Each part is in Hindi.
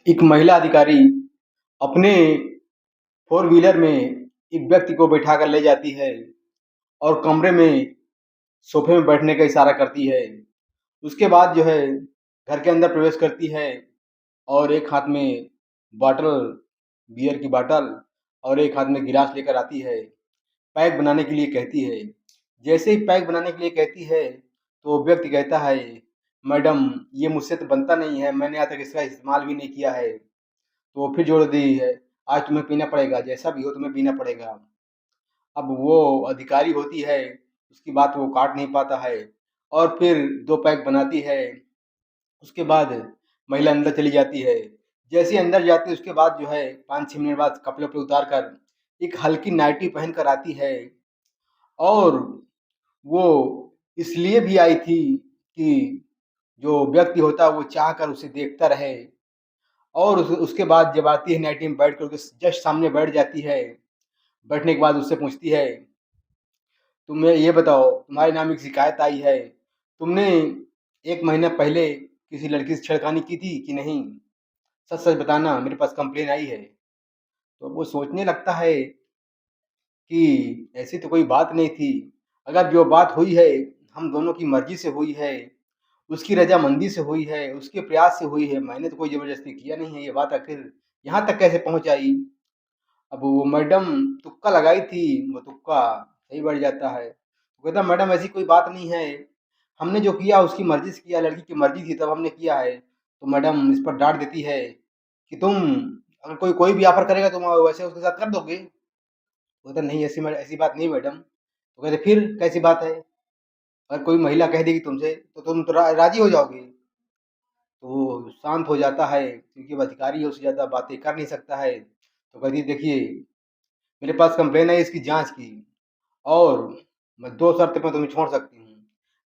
एक महिला अधिकारी अपने फोर व्हीलर में एक व्यक्ति को बैठा कर ले जाती है और कमरे में सोफे में बैठने का इशारा करती है। उसके बाद जो है घर के अंदर प्रवेश करती है और एक हाथ में बॉटल, बियर की बॉटल और एक हाथ में गिलास लेकर आती है। पैक बनाने के लिए कहती है। जैसे ही पैक बनाने के लिए कहती है तो वो व्यक्ति कहता है, मैडम ये मुझसे तो बनता नहीं है, मैंने आज तक इसका इस्तेमाल भी नहीं किया है। तो वो फिर जोड़ दी है, आज तुम्हें पीना पड़ेगा, जैसा भी हो तुम्हें पीना पड़ेगा। अब वो अधिकारी होती है, उसकी बात वो काट नहीं पाता है और फिर 2 पैक बनाती है। उसके बाद महिला अंदर चली जाती है। जैसे ही अंदर जाती है उसके बाद जो है 5-6 मिनट बाद कपड़े-वपड़े उतार कर एक हल्की नाइटी पहन कर आती है और वो इसलिए भी आई थी कि जो व्यक्ति होता है वो चाह कर उसे देखता रहे। और उसके बाद जब आती है नाइटी में बैठ कर उसके जस्ट सामने बैठ जाती है। बैठने के बाद उससे पूछती है, तुम्हें ये बताओ तुम्हारे नाम एक शिकायत आई है, तुमने 1 महीना पहले किसी लड़की से छेड़खानी की थी कि नहीं? सच-सच बताना, मेरे पास कंप्लेन आई है। तो वो सोचने लगता है कि ऐसी तो कोई बात नहीं थी। अगर जो बात हुई है, हम दोनों की मर्ज़ी से हुई है, उसकी रज़ामंदी से हुई है, उसके प्रयास से हुई है, मैंने तो कोई ज़बरदस्ती किया नहीं है, ये बात आखिर यहाँ तक कैसे पहुँच आई? अब वो मैडम तुक्का लगाई थी, वो तुक्का सही बैठ जाता है। वो कहता है मैडम ऐसी कोई बात नहीं है, हमने जो किया उसकी मर्ज़ी से किया, लड़की की मर्ज़ी थी तब हमने किया है। तो मैडम इस पर डाँट देती है कि तुम अगर कोई कोई भी ऑफ़र करेगा तुम वैसे उसके साथ कर दोगे? वो कहता नहीं ऐसी बात नहीं मैडम। तो कहते फिर कैसी बात है? अगर कोई महिला कह देगी तुमसे तो तुम तो राज़ी हो जाओगे? तो वो शांत हो जाता है क्योंकि वो अधिकारी है उससे ज़्यादा बातें कर नहीं सकता है। तो कहती है देखिए मेरे पास कंप्लेन है इसकी जाँच की और मैं 2 शर्त पे तुम्हें छोड़ सकती हूँ।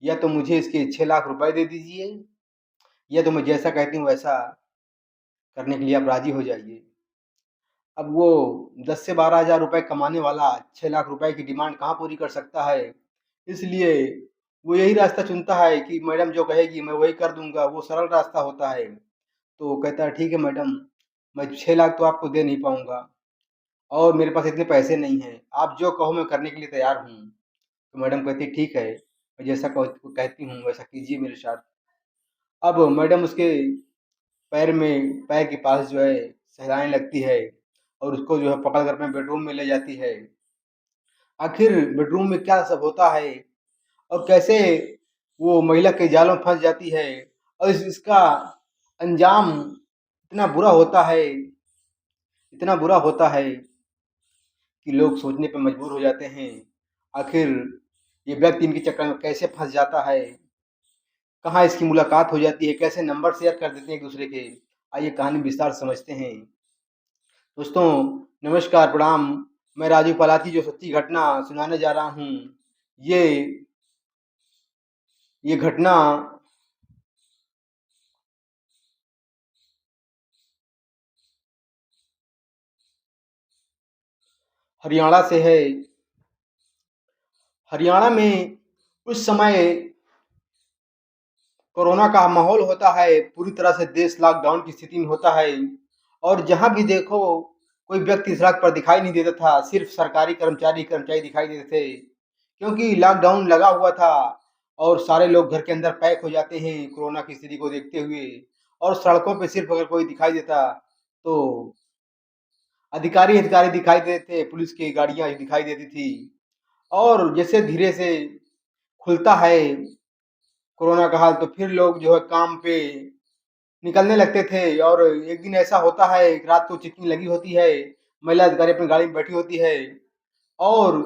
या तो मुझे इसके 6 लाख रुपए दे दीजिए या तो मैं जैसा कहती हूँ वैसा करने के लिए आप राज़ी हो जाइए। अब वो 10 से 12 हज़ार रुपए कमाने वाला 6 लाख रुपए की डिमांड कहाँ पूरी कर सकता है? इसलिए वो यही रास्ता चुनता है कि मैडम जो कहेगी मैं वही कर दूँगा, वो सरल रास्ता होता है। तो वो कहता है ठीक है मैडम, मैं 6 लाख तो आपको दे नहीं पाऊँगा और मेरे पास इतने पैसे नहीं हैं। आप जो कहो मैं करने के लिए तैयार हूँ। तो मैडम कहती है ठीक है, मैं जैसा कहती हूँ वैसा कीजिए मेरे साथ। अब मैडम उसके पैर के पास जो है सहलाने लगती है और उसको जो है पकड़ कर अपने बेडरूम में ले जाती है। आखिर बेडरूम में क्या सब होता है और कैसे वो महिला के जाल में फँस जाती है और इसका अंजाम इतना बुरा होता है कि लोग सोचने पे मजबूर हो जाते हैं। आखिर ये व्यक्ति इनके चक्कर में कैसे फँस जाता है? कहाँ इसकी मुलाकात हो जाती है? कैसे नंबर शेयर कर देते हैं एक-दूसरे के? आइए कहानी विस्तार से समझते हैं। दोस्तों नमस्कार, प्रणाम। मैं राजू पलाती जो सच्ची घटना सुनाने जा रहा हूँ। ये ये घटना हरियाणा से है। हरियाणा में उस समय कोरोना का माहौल होता है, पूरी तरह से देश लॉकडाउन की स्थिति में होता है और जहाँ भी देखो कोई व्यक्ति सड़क पर दिखाई नहीं देता था, सिर्फ सरकारी कर्मचारी दिखाई देते थे। क्योंकि लॉकडाउन लगा हुआ था और सारे लोग घर के अंदर पैक हो जाते हैं कोरोना की स्थिति को देखते हुए और सड़कों पे सिर्फ अगर कोई दिखाई देता तो अधिकारी दिखाई देते थे, पुलिस की गाड़ियाँ दिखाई देती थी और जैसे धीरे से खुलता है कोरोना का हाल तो फिर लोग जो है काम पे निकलने लगते थे और एक दिन ऐसा होता है, एक रात को चेकिंग लगी होती है, महिला अधिकारी अपनी गाड़ी में बैठी होती है और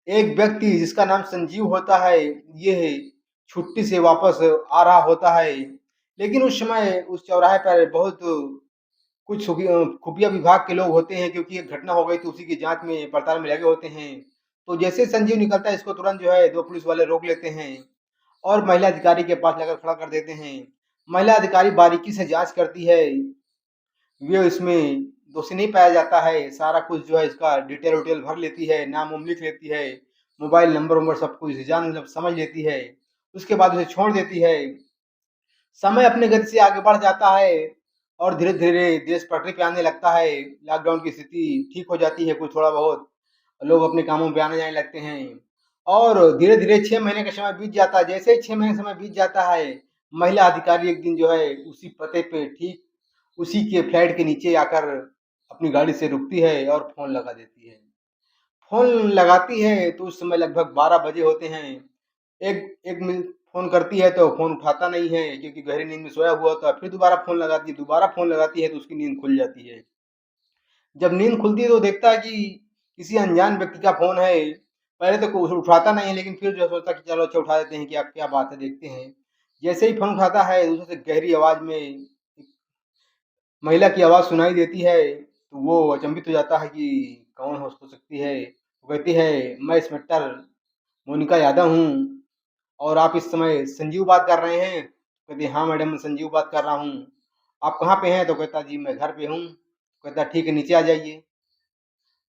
एक व्यक्ति जिसका नाम संजीव होता है, ये छुट्टी से वापस आ रहा होता है। लेकिन उस समय उस चौराहे पर बहुत कुछ खुफिया विभाग के लोग होते हैं क्योंकि एक घटना हो गई तो उसी की जाँच में पड़ताल में लगे होते हैं। तो जैसे संजीव निकलता है इसको तुरंत जो है 2 पुलिस वाले रोक लेते हैं और महिला अधिकारी के पास लाकर खड़ा कर देते हैं। महिला अधिकारी बारीकी से जाँच करती है, ये इसमें दोषी नहीं पाया जाता है, सारा कुछ जो है इसका डिटेल-विटेल भर लेती है, नाम-वाम लिख लेती है, मोबाइल नंबर-वंबर सब कुछ जान मतलब समझ लेती है, उसके बाद उसे छोड़ देती है। समय अपनी गति से आगे बढ़ जाता है और धीरे-धीरे देश पटरी पे आने लगता है। लॉकडाउन की स्थिति ठीक हो जाती है कुछ थोड़ा बहुत, लोग अपने कामों पे आने-जाने लगते हैं और धीरे-धीरे 6 महीने का समय बीत जाता है। जैसे ही 6 महीने का समय बीत जाता है, महिला अधिकारी एक दिन जो है उसी पते पे ठीक उसी के फ्लैट के नीचे आकर अपनी गाड़ी से रुकती है और फ़ोन लगा देती है। फ़ोन लगाती है तो उस समय लगभग 12 बजे होते हैं। एक एक मिनट फ़ोन करती है तो फ़ोन उठाता नहीं है क्योंकि गहरी नींद में सोया हुआ होता है। फिर दोबारा फ़ोन लगाती है तो उसकी नींद खुल जाती है। जब नींद खुलती है तो देखता है कि किसी अनजान व्यक्ति का फ़ोन है। पहले तो को उठाता नहीं है लेकिन फिर जो सोचता है कि चलो अच्छा उठा देते हैं कि अब क्या बात है देखते हैं। जैसे ही फ़ोन उठाता है उधर से गहरी आवाज़ में महिला की आवाज़ सुनाई देती है, तो वो अचंभित हो जाता है कि कौन हो सकती है। वो कहती है, "मैं इंस्पेक्टर मोनिका यादव हूँ और आप इस समय संजीव बात कर रहे हैं?" कहती है, "हाँ मैडम, मैं संजीव बात कर रहा हूँ। आप कहाँ पे हैं?" तो कहता, "जी, मैं घर पे हूँ।" कहता, "ठीक है, नीचे आ जाइए।"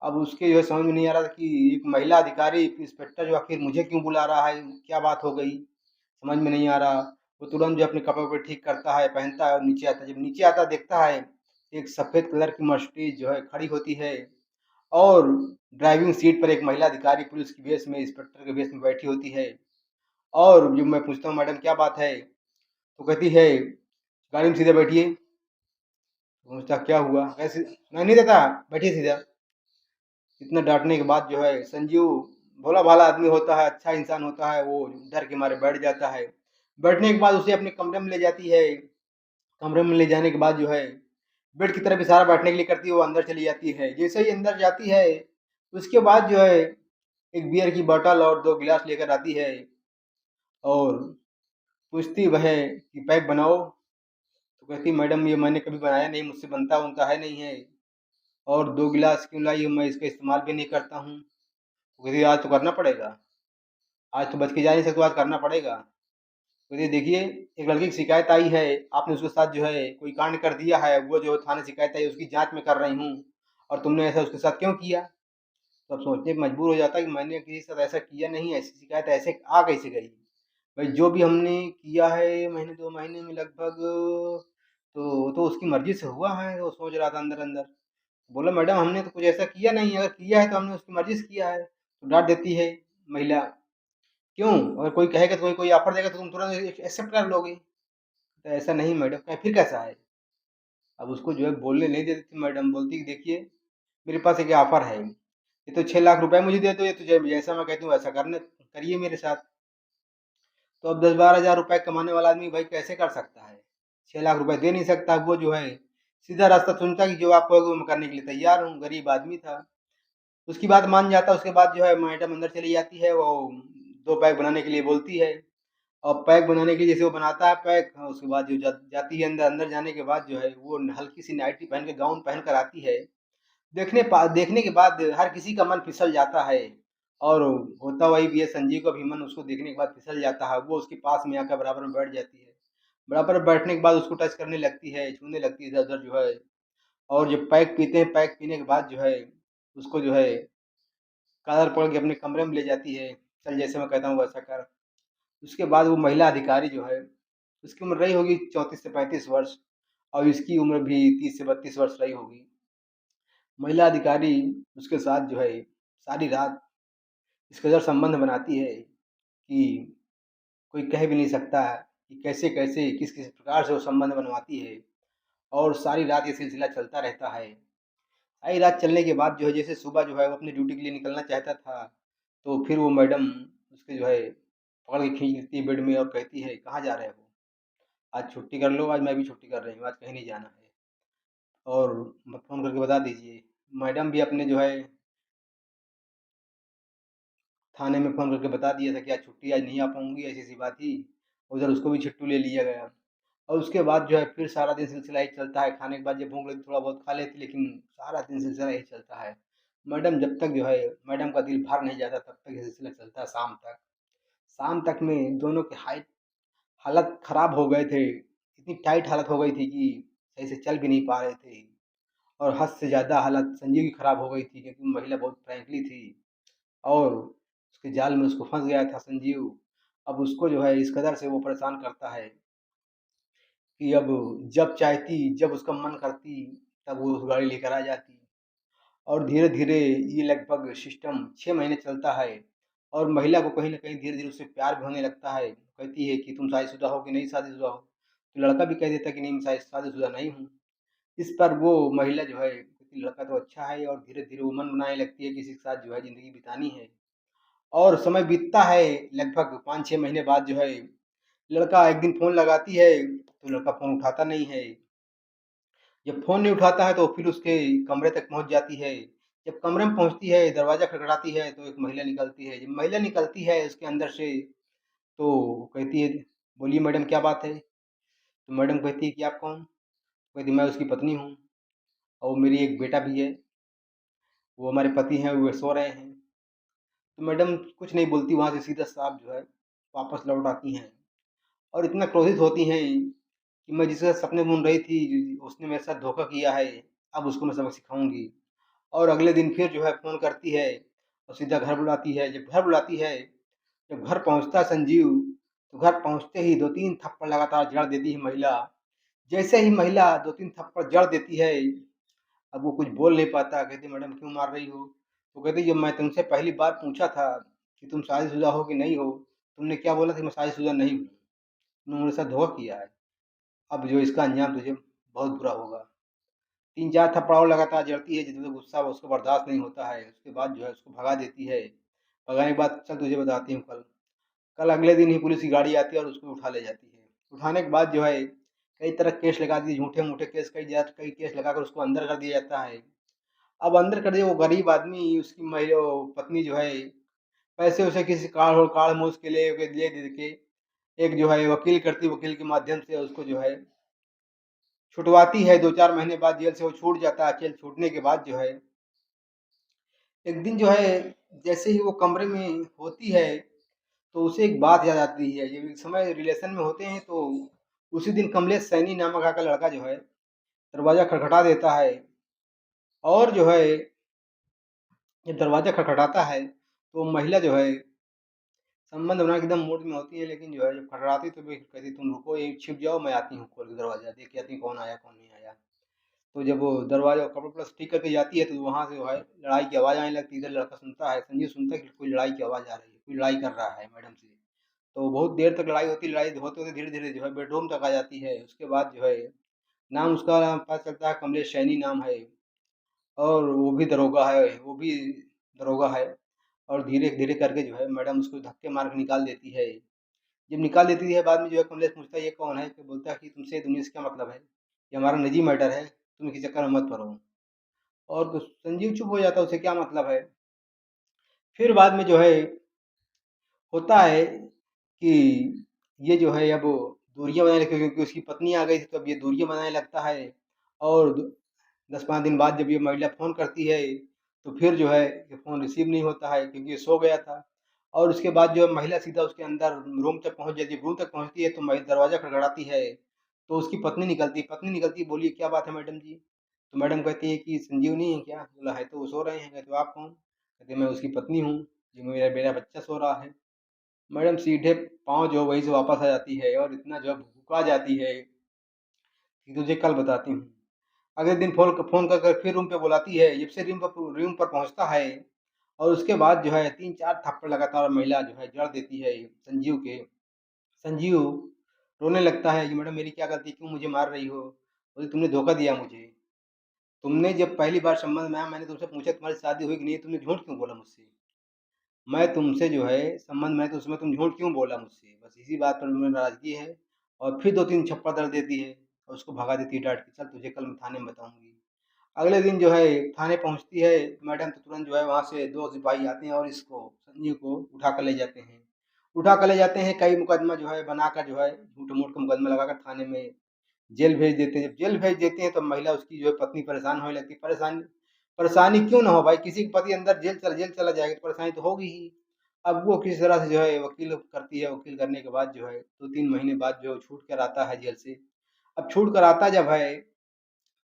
अब उसके जो है समझ में नहीं आ रहा था कि एक महिला अधिकारी, इंस्पेक्टर जो आखिर मुझे क्यों बुला रहा है? क्या बात हो गई? समझ में नहीं आ रहा। वो तुरंत जो अपने कपड़े-वपड़े ठीक करता है, पहनता है और नीचे आता है। जब नीचे आता है देखता है, एक सफ़ेद कलर की मर्सिडीज़ जो है खड़ी होती है और ड्राइविंग सीट पर एक महिला अधिकारी पुलिस की भेष में, इंस्पेक्टर के भेष में बैठी होती है। और जब मैं पूछता हूँ, "मैडम क्या बात है?" तो कहती है, "गाड़ी में सीधे बैठिए।" पूछता, "क्या हुआ?" कैसे सुनाई नहीं देता? बैठिए सीधा। इतना डाँटने के बाद जो है संजीव भोला-भाला आदमी होता है, अच्छा इंसान होता है, वो डर के मारे बैठ जाता है। बैठने के बाद उसे अपने कमरे में ले जाती है। कमरे में ले जाने के बाद जो है बेड की तरफ इशारा बैठने के लिए करती है, वो अंदर चली जाती है। जैसे ही अंदर जाती है, उसके बाद जो है एक बियर की बॉटल और 2 गिलास लेकर आती है और पूछती वह कि पैक बनाओ। तो कहती मैडम ये मैंने कभी बनाया नहीं, मुझसे बनता-वनता है नहीं है और 2 गिलास क्यों लाई हो? मैं इसका इस्तेमाल भी नहीं करता हूँ। तो कहती आज तो करना पड़ेगा। आज तो बच के जा नहीं सकते हो, आज करना पड़ेगा। बोलिए देखिए, एक लड़की की शिकायत आई है, आपने उसके साथ जो है कोई कांड कर दिया है, वो जो थाने शिकायत आई उसकी जाँच मैं कर रही हूँ और तुमने ऐसा उसके साथ क्यों किया? तो अब सोचने पे मजबूर हो जाता है कि मैंने किसी के साथ ऐसा किया नहीं, ऐसी शिकायत ऐसे आ कैसे गई? भाई जो भी हमने किया है महीने 2 महीने में लगभग तो वो तो उसकी मर्ज़ी से हुआ है, वो सोच रहा था अंदर-अंदर। बोला मैडम हमने तो कुछ ऐसा किया नहीं है, अगर किया है तो हमने उसकी मर्ज़ी से किया है। तो डाँट देती है महिला। क्यों? अगर कोई कहेगा तो कोई कोई ऑफ़र देगा तो तुम तुरंत एक्सेप्ट कर लोगे। तो ऐसा नहीं मैडम, कहे फिर कैसा है? अब उसको जो है बोलने नहीं देती थी मैडम, बोलती कि देखिए मेरे पास एक ऑफ़र है, ये तो 6 लाख रुपए मुझे दे दो, ये तो जैसा मैं कहती हूँ वैसा करने करिए मेरे साथ। तो अब 10-12 हज़ार रुपए कमाने वाला आदमी भाई कैसे कर सकता है? 6 लाख रुपए दे नहीं सकता, वो जो है सीधा रास्ता चुनता कि जो आप कहोगे वो मैं करने के लिए तैयार हूँ, गरीब आदमी था। उसकी बात मान जाता, उसके बाद जो है मैडम अंदर चली जाती है, वो 2 पैक बनाने के लिए बोलती है। और पैक बनाने के लिए जैसे वो बनाता है पैक, उसके बाद जो जाती है अंदर, अंदर जाने के बाद जो है वो हल्की सी नाइटी पहन के गाउन पहन कर आती है। देखने के बाद हर किसी का मन फिसल जाता है और होता वही भी है, संजीव का भी मन उसको देखने के बाद फिसल जाता है। वो उसके पास में आकर बराबर में बैठ जाती है। बराबर बैठने के बाद उसको टच करने लगती है, छूने लगती है इधर-उधर जो है और जब पैक पीते हैं, पैक पीने के बाद जो है उसको जो है कॉलर पकड़ के अपने कमरे में ले जाती है। चल जैसे मैं कहता हूँ वैसा कर। उसके बाद वो महिला अधिकारी जो है, उसकी उम्र रही होगी 34 से 35 वर्ष और इसकी उम्र भी 30 से 32 वर्ष रही होगी। महिला अधिकारी उसके साथ जो है सारी रात इस कदर संबंध बनाती है कि कोई कह भी नहीं सकता कि कैसे-कैसे, किस-किस प्रकार से वो संबंध बनवाती है और सारी रात ये सिलसिला चलता रहता है। सारी रात चलने के बाद जो है जैसे सुबह जो है वो अपनी ड्यूटी के लिए निकलना चाहता था, तो फिर वो मैडम उसके जो है पकड़ के खींच लेती है बेड में और कहती है, "कहाँ जा रहे हो?" आज छुट्टी कर लो, आज मैं भी छुट्टी कर रही हूँ, आज कहीं नहीं जाना है और फ़ोन करके बता दीजिए। मैडम भी अपने जो है थाने में फ़ोन करके बता दिया था कि आज नहीं आ पाऊँगी, ऐसी-ऐसी बात थी। उधर उसको भी छिट्टू ले लिया गया और उसके बाद जो है फिर सारा दिन सिलसिला यही चलता है। खाने के बाद जब भूख लगती थोड़ा बहुत खा लेती लेकिन सारा दिन सिलसिला यही चलता है। मैडम जब तक जो है मैडम का दिल भर नहीं जाता तब तक ये सिलसिला चलता है शाम तक। शाम तक में दोनों के हालत ख़राब हो गए थे। इतनी टाइट हालत हो गई थी कि सही से चल भी नहीं पा रहे थे और हद से ज़्यादा हालत संजीव की ख़राब हो गई थी क्योंकि महिला बहुत फ्रैंकली थी और उसके जाल में उसको फँस गया था संजीव। अब उसको जो है इस कदर से वो परेशान करता है कि अब जब चाहती, जब उसका मन करती, तब वो उस गाड़ी लेकर आ जाती। और धीरे-धीरे ये लगभग सिस्टम 6 महीने चलता है और महिला को कहीं न कहीं धीरे-धीरे उससे प्यार भी होने लगता है। कहती है कि तुम शादीशुदा हो कि नहीं शादीशुदा हो? तो लड़का भी कह देता है कि नहीं मैं शादीशुदा नहीं हूँ। इस पर वो महिला जो है कहती लड़का तो अच्छा है और धीरे-धीरे वो मन बनाने लगती है किसी के साथ जो है ज़िंदगी बितानी है। और समय बीतता है लगभग 5-6 महीने बाद जो है लड़का एक दिन फ़ोन लगाती है, तो लड़का फ़ोन उठाता नहीं है। जब फ़ोन नहीं उठाता है तो फिर उसके कमरे तक पहुँच जाती है। जब कमरे में पहुँचती है, दरवाज़ा खटखटाती है तो एक महिला निकलती है। जब महिला निकलती है उसके अंदर से तो कहती है, "बोलिए मैडम क्या बात है?" तो मैडम कहती है कि "आप कौन?" कहती मैं उसकी पत्नी हूँ और मेरी एक बेटा भी है। वो हमारे पति हैं, वो सो रहे हैं। तो मैडम कुछ नहीं बोलती वहाँ से सीधा साफ जो है वापस लौट आती हैं और इतना क्रोधित होती हैं कि मैं जिसका सपने बुन रही थी, उसने मेरे साथ धोखा किया है, अब उसको मैं सबक सिखाऊँगी। और अगले दिन फिर जो है फ़ोन करती है और सीधा घर बुलाती है। जब घर बुलाती है, जब घर पहुँचता है संजीव, तो घर पहुँचते ही 2-3 थप्पड़ लगातार जड़ देती है महिला। जैसे ही महिला 2-3 थप्पड़ जड़ देती है, अब वो कुछ बोल नहीं पाता, कहती मैडम क्यों मार रही हो? तो कहती जब मैं तुमसे पहली बार पूछा था कि तुम शादीशुदा हो कि नहीं हो, तुमने क्या बोला था मैं शादीशुदा नहीं हूँ। तुमने मेरे साथ धोखा किया है। अब जो इसका अंजाम तुझे बहुत बुरा होगा। 3-4 थप्पड़ और लगातार जड़ती है, जिसमें गुस्सा उसको बर्दाश्त नहीं होता है। उसके बाद जो है उसको भगा देती है। भगाने के बाद चल तुझे बताती हूँ कल। कल अगले दिन ही पुलिस की गाड़ी आती है और उसको उठा ले जाती है। उठाने के बाद जो है कई तरह के केस लगा दिए, झूठे-मूठे केस कई केस लगाकर उसको अंदर कर दिया जाता है। अब अंदर कर दिया वो गरीब आदमी उसकी वो पत्नी जो है पैसे-वैसे किसी काढ़-मूस के ले दे के एक जो है वकील करती है, वकील के माध्यम से उसको जो है छुटवाती है। 2-4 महीने बाद जेल से वो छूट जाता है। जेल छूटने के बाद जो है एक दिन जो है जैसे ही वो कमरे में होती है तो उसे एक बात याद आती है। जब एक समय रिलेशन में होते हैं तो उसी दिन कमलेश सैनी नामक का लड़का जो है दरवाज़ा खटखटा देता है और जो है जब दरवाज़ा खटखटाता है तो महिला जो है संबंध बना के एकदम मूड में होती है, लेकिन जो है जब खटखटाती तो भी कहती तुम रुको ये छिप जाओ मैं आती हूँ खोल के दरवाज़ा देख के आती हूँ कौन आया कौन नहीं आया। तो जब वो दरवाज़ा कपड़ा-वपड़ा ठीक करके जाती है तो वहाँ से जो है लड़ाई की आवाज़ आने लगती है। इधर लड़का सुनता है, संजीव सुनता है कि कोई लड़ाई की आवाज़ आ रही है, कोई लड़ाई कर रहा है मैडम से। तो बहुत देर तक लड़ाई होती है, लड़ाई होते-होते धीरे-धीरे जो है बेडरूम तक आ जाती है। उसके बाद जो है नाम उसका पता चलता है कमलेश सैनी नाम है और वो भी दरोगा है और धीरे-धीरे करके जो है मैडम उसको धक्के मार के निकाल देती है। जब निकाल देती है बाद में जो है कमलेश पूछता है ये कौन है? तो बोलता है कि तुमसे दुनिया से क्या मतलब है? ये हमारा निजी मैटर है, तुम इनके चक्कर में मत पड़ो। और संजीव चुप हो जाता है, उसे क्या मतलब है? फिर बाद में जो है होता है कि ये जो है अब दूरियाँ बनाने लगती है क्योंकि उसकी पत्नी आ गई थी तो अब ये दूरियाँ बनाने लगता है और 10-15 दिन बाद जब ये महिला फ़ोन करती है तो फिर जो है ये फ़ोन रिसीव नहीं होता है क्योंकि ये सो गया था। और उसके बाद जो है महिला सीधा उसके अंदर रूम तक पहुँच जाती है। रूम तक पहुँचती है तो दरवाज़ा खड़खड़ाती है, तो उसकी पत्नी निकलती है, बोली क्या बात है मैडम जी? तो मैडम कहती है कि संजीव नहीं है क्या? बोला है तो वो सो रहे हैं। कहते हो आप कौन? कहते मैं उसकी पत्नी हूँ, जी मेरा मेरा बच्चा सो रहा है। मैडम सीधे पाँव जो वहीं से वापस आ जाती है और इतना जो है भुका जाती है कि तुझे कल बताती हूँ। अगले दिन फ़ोन कर कर फिर रूम पे बुलाती है। जब से रूम पर पहुँचता है और उसके बाद जो है 3-4 थप्पड़ लगातार महिला जो है जड़ देती है संजीव के। संजीव रोने लगता है कि मैडम मेरी क्या गलती? क्यों मुझे मार रही हो? बोली तुमने धोखा दिया मुझे। तुमने जब पहली बार संबंध में आया मैंने तुमसे पूछा तुम्हारी शादी हुई कि नहीं? तुमने झूठ क्यों बोला मुझसे? मैं तुमसे जो है संबंध में तो उसमें तुम झूठ क्यों बोला मुझसे? बस इसी बात पर मुझे नाराज़गी है और फिर 2-3 छप्पड़ दर देती है और उसको भगा देती है डाँट के, चल तुझे कल मैं थाने में बताऊँगी। अगले दिन जो है थाने पहुँचती है मैडम तो तुरंत जो है वहाँ से 2 सिपाही आते हैं और इसको संजीव को उठा कर ले जाते हैं। उठा कर ले जाते हैं, कई मुकदमा जो है बनाकर जो है झूठ-मूठ का मुकदमा लगाकर थाने में जेल भेज देते हैं। जब जेल भेज देते हैं तो महिला उसकी जो है पत्नी परेशान होने लगती है। परेशानी क्यों ना हो भाई, किसी के पति अंदर जेल चला जाएगा तो परेशानी तो होगी ही। अब वो किसी तरह से जो है वकील करती है, वकील करने के बाद जो है 2-3 महीने बाद जो छूट कर आता है जेल से। अब छूट कर आता जब है,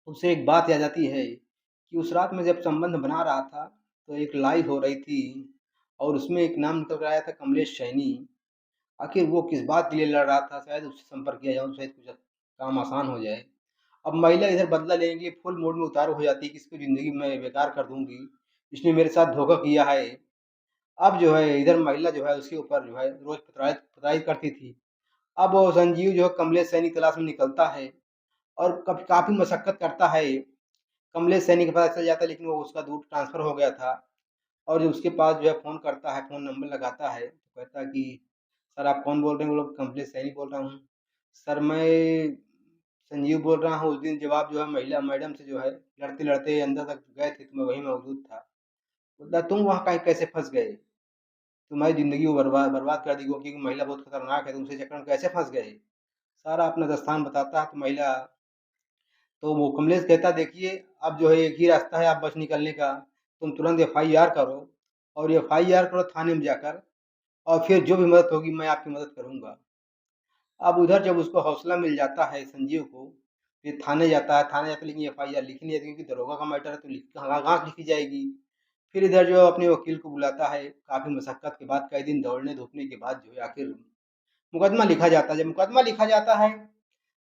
उसे एक बात याद आती है कि उस रात में जब संबंध बना रहा था, तो एक लाइव हो रही थी और उसमें एक नाम निकल कर आया था कमलेश सैनी। आखिर वो किस बात के लिए लड़ रहा था? शायद उससे संपर्क किया जाए, शायद कुछ काम आसान हो जाए। अब महिला इधर बदला लेने के लिए फुल मूड में उतारू हो जाती है कि इसकी ज़िंदगी मैं बेकार कर दूँगी, इसने मेरे साथ धोखा किया है। अब जो है इधर महिला जो है उसके ऊपर जो है रोज़ प्रताड़ित करती थी। अब वो संजीव जो है कमलेश सैनी की तलाश में निकलता है और कब काफ़ी मशक्कत करता है। कमलेश सैनी को पता चल जाता है लेकिन वो उसका दूर ट्रांसफ़र हो गया था और जो उसके पास जो है फ़ोन करता है, फ़ोन नंबर लगाता है, तो कहता है कि सर आप कौन बोल रहे हैं? बोला कमलेश सैनी बोल रहा हूँ। सर मैं संजीव बोल रहा हूँ, उस दिन जब आप जो है महिला मैडम से जो है लड़ते-लड़ते अंदर तक गए थे तो मैं वहीं मौजूद था। बोलता तुम वहाँ कहीं कैसे फँस गए? तुम्हारी ज़िंदगी को बर्बाद बर्बाद कर दी क्योंकि महिला बहुत खतरनाक है, तुम उसके चक्कर में कैसे फँस गए? सारा अपना दास्तान बताता है तो महिला तो वो कमलेश कहता देखिए अब जो है एक ही रास्ता है आप बच निकलने का, तुम तुरंत एफआईआर करो और एफआईआर करो थाने में जाकर और फिर जो भी मदद होगी मैं आपकी मदद करूँगा। अब उधर जब उसको हौसला मिल जाता है संजीव को, फिर थाने जाता है, थाने जाकर लेकिन एफआईआर लिख नहीं जाती क्योंकि दरोगा का मैटर है तो लिख कहाँ कहाँ लिखी जाएगी। फिर इधर जो अपने वकील को बुलाता है, काफ़ी मशक्कत के बाद कई दिन दौड़ने-धूपने के बाद जो है आखिर मुकदमा लिखा जाता है। जब मुकदमा लिखा जाता है,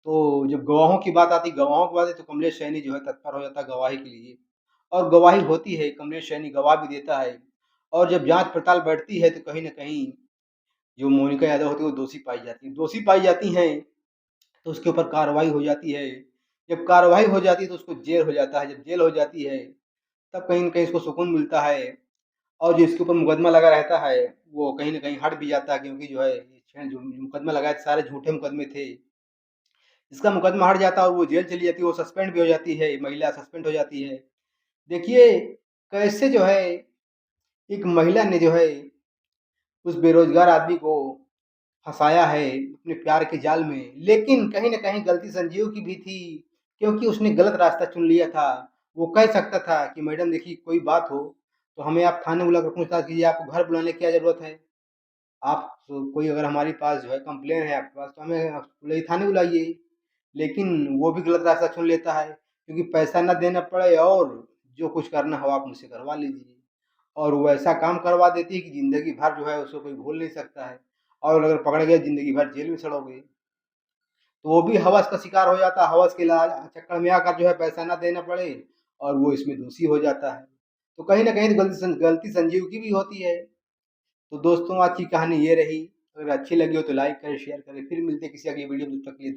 तो जब गवाहों की बात आती है गवाहों की बात है तो कमलेश सैनी जो है तत्पर हो जाता है गवाही के लिए और गवाही होती है, कमलेश सैनी गवाह भी देता है और जब जाँच-पड़ताल बैठती है तो कहीं न कहीं जो मोनिका यादव होती है वो दोषी पाई जाती है। दोषी पाई जाती हैं तो उसके ऊपर कार्रवाई हो जाती है। जब कार्रवाई हो जाती है तो उसको जेल हो जाता है, जब जेल हो जाती है तब कहीं न कहीं इसको सुकून मिलता है और जो इसके ऊपर मुकदमा लगा रहता है, वो कहीं न कहीं हट भी जाता है क्योंकि जो है ये जो मुकदमा लगाए थे सारे झूठे मुकदमे थे। इसका मुकदमा हट जाता है और वो जेल चली जाती है, वो सस्पेंड भी हो जाती है, महिला सस्पेंड हो जाती है। देखिए कैसे जो है एक महिला ने जो है उस बेरोज़गार आदमी को फँसाया है अपने प्यार के जाल में, लेकिन कहीं न कहीं गलती संजीव की भी थी, क्योंकि उसने गलत रास्ता चुन लिया था। वो कह सकता था कि मैडम देखिए कोई बात हो, तो हमें आप थाने बुलाकर पूछताछ कीजिए, आपको घर बुलाने की क्या ज़रूरत है? आप कोई अगर हमारे पास जो है कंप्लेन है आपके पास तो हमें आप थाने बुलाइए। लेकिन वो भी गलत रास्ता चुन लेता है, क्योंकि पैसा ना देना पड़े और जो कुछ करना हो आप मुझसे करवा लीजिए। और वो ऐसा काम करवा देती है कि ज़िंदगी भर जो है उसको कोई भूल नहीं सकता है और अगर पकड़े गए ज़िंदगी भर जेल में सड़ोगे। तो वो भी हवस का शिकार हो जाता है, हवस के चक्कर में आकर जो है पैसा ना देना पड़े और वो इसमें दोषी हो जाता है। तो कहीं न कहीं तो गलती संजीव की भी होती है। तो दोस्तों आज की कहानी ये रही। अगर अच्छी लगी हो तो लाइक करें, शेयर करें। फिर मिलते हैं किसी अगली वीडियो में, तब तक के लिए